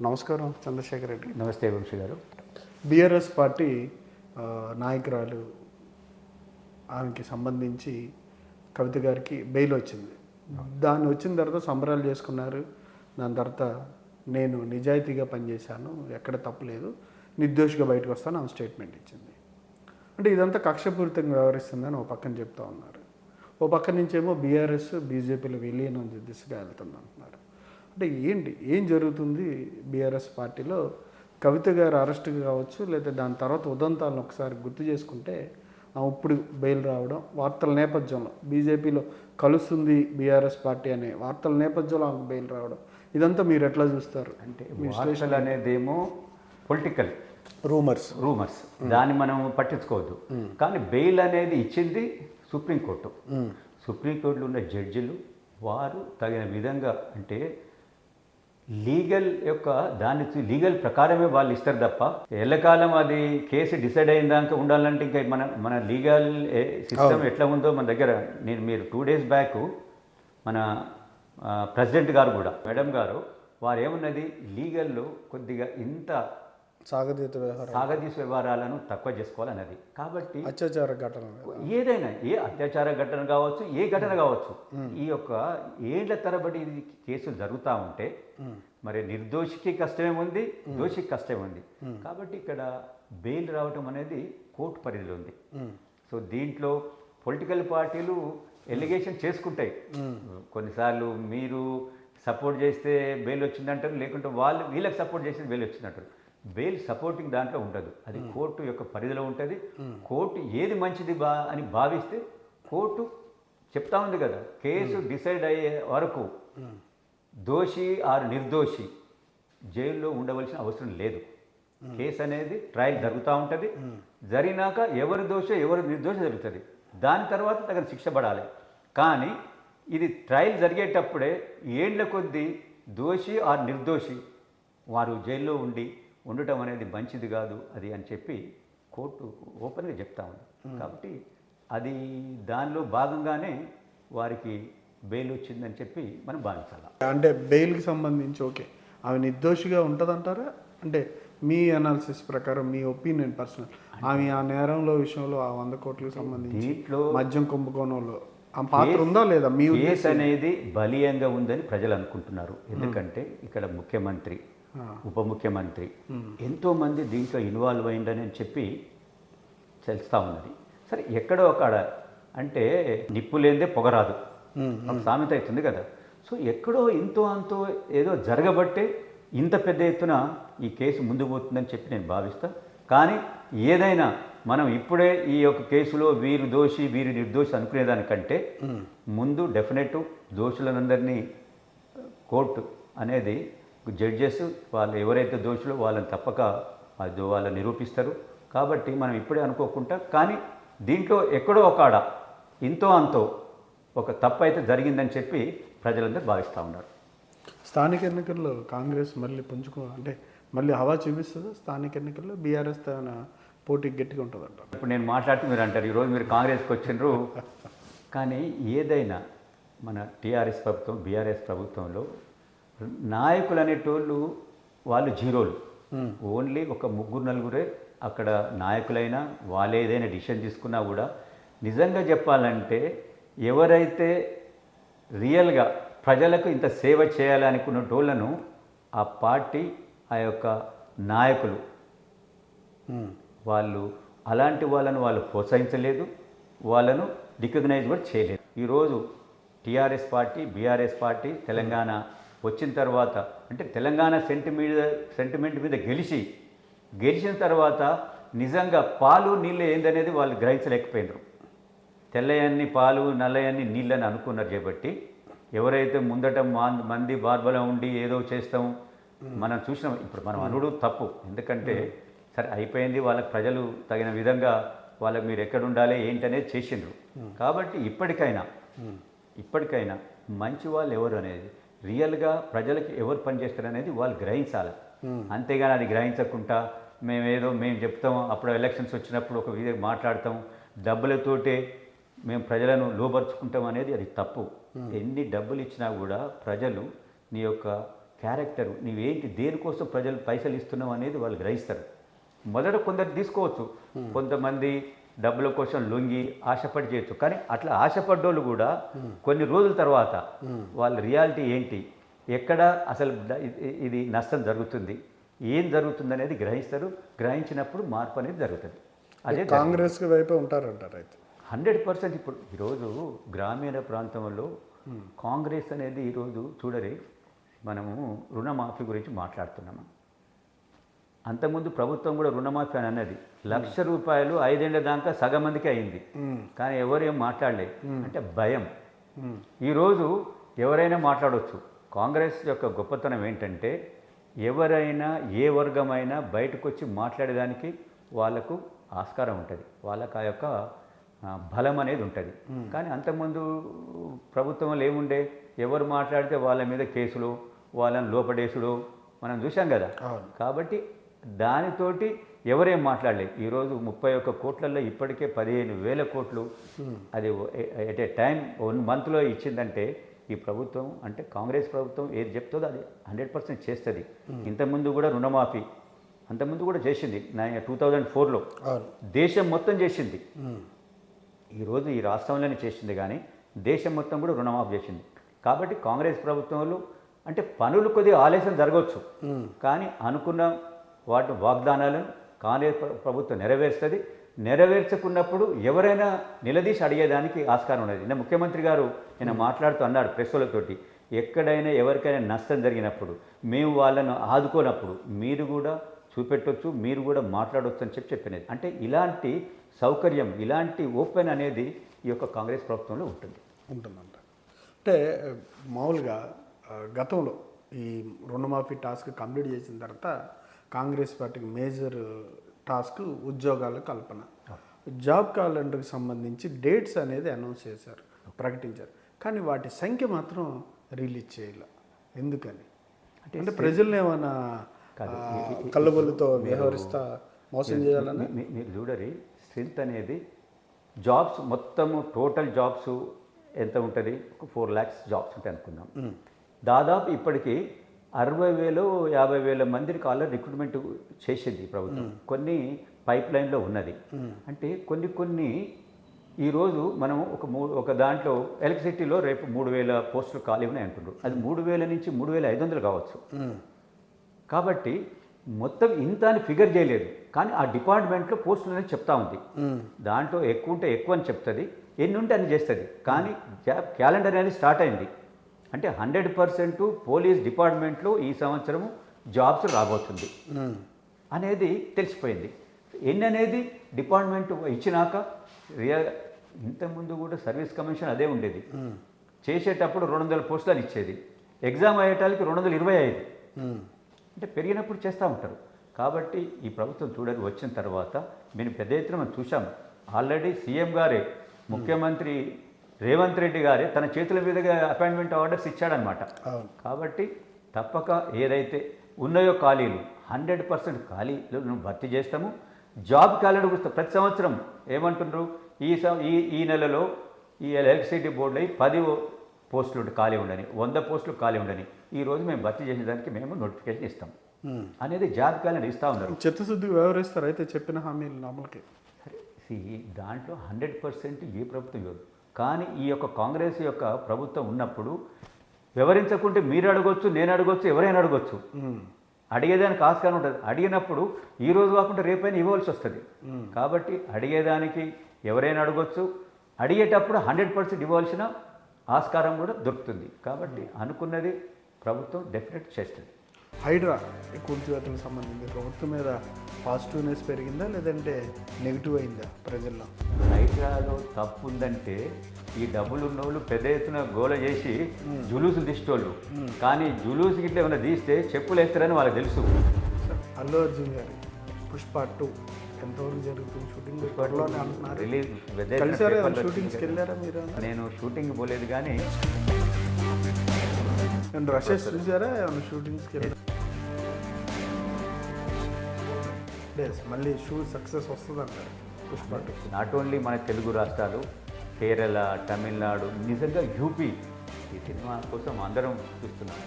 నమస్కారం చంద్రశేఖర్ రెడ్డి. నమస్తే వంశీ గారు. బీఆర్ఎస్ పార్టీ నాయకురాలు ఆమెకి సంబంధించి కవిత గారికి బెయిల్ వచ్చింది. దాన్ని వచ్చిన తర్వాత సంబరాలు చేసుకున్నారు. దాని తర్వాత నేను నిజాయితీగా పనిచేశాను, ఎక్కడ తప్పులేదు, నిర్దోషిగా బయటకు వస్తాను ఆమె స్టేట్మెంట్ ఇచ్చింది. అంటే ఇదంతా కక్షపూరితంగా వ్యవహరిస్తుందని ఓ పక్కన చెప్తా ఉన్నారు. ఓ పక్క నుంచేమో బీఆర్ఎస్ బీజేపీలో విలీనం దిశగా వెళ్తుంది అంటున్నారు. అంటే ఏం జరుగుతుంది బీఆర్ఎస్ పార్టీలో? కవిత గారు అరెస్ట్ కావచ్చు, లేదా దాని తర్వాత ఉదంతాలను ఒకసారి గుర్తు చేసుకుంటే ఇప్పుడు బెయిల్ రావడం, వార్తల నేపథ్యంలో బీజేపీలో కలుస్తుంది బీఆర్ఎస్ పార్టీ అనే వార్తల నేపథ్యంలో ఆమెకు బెయిల్ రావడం, ఇదంతా మీరు ఎట్లా చూస్తారు? అంటే వార్తలు అనేదేమో పొలిటికల్ రూమర్స్ దాన్ని మనం పట్టించుకోవద్దు. కానీ బెయిల్ అనేది ఇచ్చింది సుప్రీంకోర్టు. సుప్రీంకోర్టులో ఉన్న జడ్జిలు వారు తగిన విధంగా అంటే లీగల్ ప్రకారమే వాళ్ళు ఇస్తారు తప్ప ఎల్లకాలం అది కేసు డిసైడ్ అయిన దాకా ఉండాలంటే ఇంకా మన లీగల్ సిస్టమ్ ఎట్లా ఉందో మన దగ్గర మీరు 2 days బ్యాక్ మన ప్రెసిడెంట్ గారు కూడా మేడం గారు వారు ఏమున్నది లీగల్లో కొద్దిగా ఇంత సాగదీత వ్యవహారాలను తక్కువ చేసుకోవాలన్నది. కాబట్టి అత్యాచార ఘటన ఏదైనా అత్యాచార ఘటన కావచ్చు, ఏ ఘటన కావచ్చు, ఈ యొక్క ఏళ్ల తరబడి ఇది కేసులు జరుగుతూ ఉంటే మరి నిర్దోషికి కష్టమే ఉంది, దోషికి కష్టమే ఉంది. కాబట్టి ఇక్కడ బెయిల్ రావటం అనేది కోర్టు పరిధిలో ఉంది. సో దీంట్లో పొలిటికల్ పార్టీలు ఎలిగేషన్ చేసుకుంటాయి. కొన్నిసార్లు మీరు సపోర్ట్ చేస్తే బెయిల్ వచ్చిందంటారు, లేకుంటే వీళ్ళకి సపోర్ట్ చేస్తే బెయిల్ వచ్చిందంటారు. బెయిల్ సపోర్టింగ్ దాంట్లో ఉండదు, అది కోర్టు యొక్క పరిధిలో ఉంటుంది. కోర్టు ఏది మంచిది అని భావిస్తే కోర్టు చెప్తా ఉంది కదా, కేసు డిసైడ్ అయ్యే వరకు దోషి ఆర్ నిర్దోషి జైల్లో ఉండవలసిన అవసరం లేదు. కేసు అనేది ట్రయల్ జరుగుతూ ఉంటుంది. జరిగినాక ఎవరు దోషో ఎవరు నిర్దోషి జరుగుతుంది. దాని తర్వాత తగిన శిక్ష పడాలి. కానీ ఇది ట్రయల్ జరిగేటప్పుడే ఏళ్ల కొద్దీ దోషి ఆర్ నిర్దోషి వారు జైల్లో ఉండటం అనేది మంచిది కాదు అది అని చెప్పి కోర్టు ఓపెన్గా చెప్తా ఉంది. కాబట్టి అది దానిలో భాగంగానే వారికి బెయిల్ వచ్చిందని చెప్పి మనం భావించాలి. అంటే బెయిల్కి సంబంధించి ఓకే, ఆమె నిర్దోషిగా ఉంటుందంటారా? అంటే మీ అనాలిసిస్ ప్రకారం, మీ ఒపీనియన్ పర్సనల్, ఆమె ఆ నేరంలో విషయంలో ఆ 100 కోట్లకు సంబంధించి మద్యం కుంభకోణంలో ఆ పాత్ర ఉందా లేదా? మీ కేసు అనేది బలీయంగా ఉందని ప్రజలు అనుకుంటున్నారు. ఎందుకంటే ఇక్కడ ముఖ్యమంత్రి, ఉప ముఖ్యమంత్రి ఎంతోమంది దీంట్లో ఇన్వాల్వ్ అయిందని చెప్పి తెలుస్తూ ఉన్నది. సరే, ఎక్కడో అక్కడ అంటే నిప్పు లేనిదే పొగరాదు ఒక సామెత అవుతుంది కదా. సో ఎక్కడో ఇంతో అంతో ఏదో జరగబట్టే ఇంత పెద్ద ఎత్తున ఈ కేసు ముందుకు పోతుందని చెప్పి నేను భావిస్తాను. కానీ ఏదైనా మనం ఇప్పుడే ఈ యొక్క కేసులో వీరు దోషి వీరు నిర్దోషి అనుకునేదానికంటే ముందు డెఫినెట్ దోషులందరినీ కోర్టు అనేది జడ్జెస్ వాళ్ళు ఎవరైతే దోషులో వాళ్ళని తప్పక వాళ్ళని నిరూపిస్తారు. కాబట్టి మనం ఇప్పుడే అనుకోకుండా, కానీ దీంట్లో ఎక్కడో ఒక ఇంతో అంతో ఒక తప్పు అయితే జరిగిందని చెప్పి ప్రజలందరూ భావిస్తూ ఉన్నారు. స్థానిక ఎన్నికల్లో కాంగ్రెస్ మళ్ళీ అంటే మళ్ళీ హవా చూపిస్తుందా? స్థానిక ఎన్నికల్లో బీఆర్ఎస్ తన పోటీ గట్టిగా ఉంటుందంట. ఇప్పుడు నేను మాట్లాడుతూ మీరు అంటారు ఈరోజు మీరు కాంగ్రెస్కి వచ్చిండ్రు, కానీ ఏదైనా మన టీఆర్ఎస్ ప్రభుత్వం బీఆర్ఎస్ ప్రభుత్వంలో నాయకులు అనేటోళ్ళు వాళ్ళు జీరోలు. ఓన్లీ ఒక 3-4 అక్కడ నాయకులైనా వాళ్ళు ఏదైనా డిసిషన్ తీసుకున్నా కూడా నిజంగా చెప్పాలంటే ఎవరైతే రియల్గా ప్రజలకు ఇంత సేవ చేయాలనుకున్న టోళ్లను ఆ పార్టీ ఆ యొక్క నాయకులు వాళ్ళు అలాంటి వాళ్ళను వాళ్ళు ప్రోత్సహించలేదు, వాళ్ళను రికగ్నైజ్ కూడా చేయలేదు. ఈరోజు TRS party BRS party Telangana వచ్చిన తర్వాత అంటే తెలంగాణ సెంటిమెంట్ మీద గెలిచిన తర్వాత నిజంగా పాలు నీళ్ళు ఏందనేది వాళ్ళు గ్రహించలేకపోయినారు. తెల్లయన్ని పాలు నల్లయన్ని నీళ్ళని అనుకున్నారు. కాబట్టి ఎవరైతే ముందట మంది బార్బలం ఉండి ఏదో చేస్తాం మనం చూసినాం. ఇప్పుడు మనం అనుడు తప్పు, ఎందుకంటే సరే అయిపోయింది, వాళ్ళకి ప్రజలు తగిన విధంగా వాళ్ళకి మీరు ఎక్కడ ఉండాలి ఏంటనేది చేసిండ్రు. కాబట్టి ఇప్పటికైనా మంచి వాళ్ళు ఎవరు అనేది రియల్గా ప్రజలకి ఎవరు పనిచేస్తారు అనేది వాళ్ళు గ్రహించాలి. అంతేగాని అది గ్రహించకుండా మేము చెప్తాం, అప్పుడు ఎలక్షన్స్ వచ్చినప్పుడు ఒక విధంగా మాట్లాడతాం, డబ్బులతోటే మేము ప్రజలను లోబరుచుకుంటాం అనేది అది తప్పు. ఎన్ని డబ్బులు ఇచ్చినా కూడా ప్రజలు నీ యొక్క క్యారెక్టర్, నీవేంటి, దేనికోసం ప్రజలు పైసలు ఇస్తున్నావు అనేది వాళ్ళు గ్రహిస్తారు. మొదట కొందరు తీసుకోవచ్చు, కొంతమంది డబ్బుల కోసం లొంగి ఆశపడి చేయొచ్చు. కానీ అట్లా ఆశపడ్డోళ్ళు కూడా కొన్ని రోజుల తర్వాత వాళ్ళ రియాలిటీ ఏంటి, ఎక్కడ అసలు ఇది నష్టం జరుగుతుంది, ఏం జరుగుతుంది అనేది గ్రహిస్తారు. గ్రహించినప్పుడు మార్పు అనేది జరుగుతుంది. అదే కాంగ్రెస్ వైపే ఉంటారంటారు అయితే 100%. ఇప్పుడు ఈరోజు గ్రామీణ ప్రాంతంలో కాంగ్రెస్ అనేది ఈరోజు చూడరే, మనము రుణమాఫీ గురించి మాట్లాడుతున్నాము. అంతకుముందు ప్రభుత్వం కూడా రుణమాఫీ అని అన్నది. ₹1,00,000 5 ఏళ్ల దాకా సగం మందికి అయింది, కానీ ఎవరేం మాట్లాడలేదు. అంటే భయం. ఈరోజు ఎవరైనా మాట్లాడవచ్చు. కాంగ్రెస్ యొక్క గొప్పతనం ఏంటంటే ఎవరైనా ఏ వర్గమైనా బయటకు వచ్చి మాట్లాడేదానికి వాళ్ళకు ఆస్కారం ఉంటుంది, వాళ్ళకు ఆ యొక్క బలం అనేది ఉంటుంది. కానీ అంతకుముందు ప్రభుత్వంలో ఏముండే, ఎవరు మాట్లాడితే వాళ్ళ మీద కేసులు, వాళ్ళని లోపడేసుడు మనం చూసాం కదా. కాబట్టి దానితోటి ఎవరేం మాట్లాడలేదు. ఈరోజు 31 కోట్లలో ఇప్పటికే 15,000 కోట్లు అది ఎట్ ఏ టైం 1 మంత్లో ఇచ్చిందంటే ఈ ప్రభుత్వం, అంటే కాంగ్రెస్ ప్రభుత్వం ఏది చెప్తుందో అది 100% చేస్తుంది. ఇంతకుముందు కూడా రుణమాఫీ అంతకుముందు కూడా చేసింది 2004లో, దేశం మొత్తం చేసింది. ఈరోజు ఈ రాష్ట్రంలోనే చేసింది, కానీ దేశం మొత్తం కూడా రుణమాఫీ చేసింది. కాబట్టి కాంగ్రెస్ ప్రభుత్వంలో అంటే పనులు కొద్దిగా ఆలస్యం జరగవచ్చు, కానీ అనుకున్న వాటి వాగ్దానాలను కాంగ్రెస్ ప్రభుత్వం నెరవేరుస్తుంది. నెరవేర్చకున్నప్పుడు ఎవరైనా నిలదీసి అడిగేదానికి ఆస్కారం ఉన్నది. నిన్న ముఖ్యమంత్రి గారు నిన్న మాట్లాడుతూ అన్నాడు ప్రెస్సులతోటి, ఎక్కడైనా ఎవరికైనా నష్టం జరిగినప్పుడు, మేము వాళ్ళను ఆదుకోనప్పుడు మీరు కూడా చూపెట్టవచ్చు, మీరు కూడా మాట్లాడవచ్చు అని చెప్పినది. అంటే ఇలాంటి సౌకర్యం, ఇలాంటి ఓపెన్ అనేది ఈ యొక్క కాంగ్రెస్ ప్రభుత్వంలో ఉంటుందంట. అంటే మామూలుగా గతంలో ఈ రుణమాఫీ టాస్క్ కంప్లీట్ చేసిన తర్వాత కాంగ్రెస్ పార్టీకి మేజర్ టాస్క్ ఉద్యోగాల కల్పన. జాబ్ క్యాలెండర్కి సంబంధించి డేట్స్ అనేది అనౌన్స్ చేశారు, ప్రకటించారు. కానీ వాటి సంఖ్య మాత్రం రిలీజ్ చేయాల. ఎందుకని అంటే ప్రజల్ని ఏమైనా కళ్ళబొల్లుతో వ్యవహరిస్తా మోసం చేయాలని? మీరు చూడరి, స్ట్రెంత్ అనేది జాబ్స్ మొత్తము టోటల్ జాబ్స్ ఎంత ఉంటుంది, 4 lakhs జాబ్స్ ఉంటాయి అనుకుందాం. దాదాపు ఇప్పటికీ 60,000 50,000 మందికి ఆల్రెడీ రిక్రూట్మెంట్ చేసింది ప్రభుత్వం. కొన్ని పైప్ లైన్లో ఉన్నది. అంటే కొన్ని ఈరోజు మనం ఒక దాంట్లో ఎలక్ట్రిసిటీలో రేపు 3,000 పోస్టులు ఖాళీ ఉన్నాయి అంటున్నారు. అది 3,000 నుంచి 3,500 కావచ్చు. కాబట్టి మొత్తం ఇంత అని ఫిగర్ చేయలేదు, కానీ ఆ డిపార్ట్మెంట్లో పోస్టులు అనేది చెప్తా ఉంది. దాంట్లో ఎక్కువ ఉంటే ఎక్కువ అని చెప్తుంది, ఎన్ని ఉంటే అని చేస్తుంది. కానీ క్యాలెండర్ అనేది స్టార్ట్ అయింది. అంటే 100% పోలీస్ డిపార్ట్మెంట్లో ఈ సంవత్సరము జాబ్స్ రాబోతుంది అనేది తెలిసిపోయింది. ఎన్ని అనేది డిపార్ట్మెంట్ ఇచ్చినాక ఇంతకుముందు కూడా సర్వీస్ కమిషన్ అదే ఉండేది. చేసేటప్పుడు 200 పోస్టులు అని ఇచ్చేది, ఎగ్జామ్ అయ్యేటానికి 225. అంటే పెరిగినప్పుడు చేస్తూ ఉంటారు. కాబట్టి ఈ ప్రభుత్వం చూడని వచ్చిన తర్వాత మేము పెద్ద ఎత్తున మనం చూసాం. ఆల్రెడీ సీఎం గారే, ముఖ్యమంత్రి రేవంత్ రెడ్డి గారే తన చేతుల మీదుగా అపాయింట్మెంట్ ఆర్డర్స్ ఇచ్చాడనమాట. కాబట్టి తప్పక ఏదైతే ఉన్నాయో ఖాళీలు 100% ఖాళీలు భర్తీ చేస్తాము. జాబ్ క్యాలెండర్ ప్రతి సంవత్సరం ఏమంటున్నారు, ఈ నెలలో ఈ ఎలక్ట్రిసిటీ బోర్డులో 10 పోస్టులు ఖాళీ ఉండని, 100 పోస్టులు ఖాళీ ఉండని, ఈరోజు మేము భర్తీ చేసిన దానికి మేము నోటిఫికేషన్ ఇస్తాం అనేది జాబ్ క్యాలెండర్ ఇస్తూ ఉన్నారు. చిత్తశుద్ధిగా వ్యవహరిస్తారు అయితే చెప్పిన హామీలు అమలుకి. దాంట్లో 100% ఏ ప్రభుత్వం ఇవ్వదు. కానీ ఈ యొక్క కాంగ్రెస్ యొక్క ప్రభుత్వం ఉన్నప్పుడు వివరించకుంటే మీరు అడగొచ్చు, నేను అడగొచ్చు, ఎవరైనా అడగొచ్చు, అడిగేదానికి ఆస్కారం ఉంటుంది. అడిగినప్పుడు ఈ రోజు కాకుండా రేపైనా ఇవ్వాల్సి వస్తుంది. కాబట్టి అడిగేదానికి ఎవరైనా అడగొచ్చు, అడిగేటప్పుడు 100% ఇవ్వాల్సిన ఆస్కారం కూడా దొరుకుతుంది. కాబట్టి అనుకున్నది ప్రభుత్వం డెఫినెట్ చేస్తుంది. హైడ్రా కూల్చివేతలకు సంబంధించి ప్రభుత్వం మీద పాజిటివ్నెస్ పెరిగిందా లేదంటే నెగిటివ్ అయిందా ప్రజల్లో? హైడ్రాలో తప్పు ఉందంటే ఈ డబ్బులు ఉన్నోళ్ళు పెద్ద ఎత్తున గోల చేసి జులూసులు తీసేటోళ్ళు. కానీ జులూసు గిట్ల ఏమైనా తీస్తే చెప్పులు వేస్తారని వాళ్ళకి తెలుసు. అల్లు అర్జున్ గారి పుష్ప 2 ఎంతవరకు జరుగుతుంది షూటింగ్? రిలీజ్ షూటింగ్స్కి వెళ్ళారా మీరు? నేను షూటింగ్ పోలేదు, కానీ రషెస్ చూసారా ఏమైనా షూటింగ్స్కి వెళ్ళారా? మళ్ళీ సక్సెస్ వస్తుంది అంటారు పుష్ప 2. నాట్ ఓన్లీ మన తెలుగు రాష్ట్రాలు, కేరళ, తమిళనాడు, నిజంగా యూపీ ఈ సినిమా కోసం అందరం చూస్తున్నాం.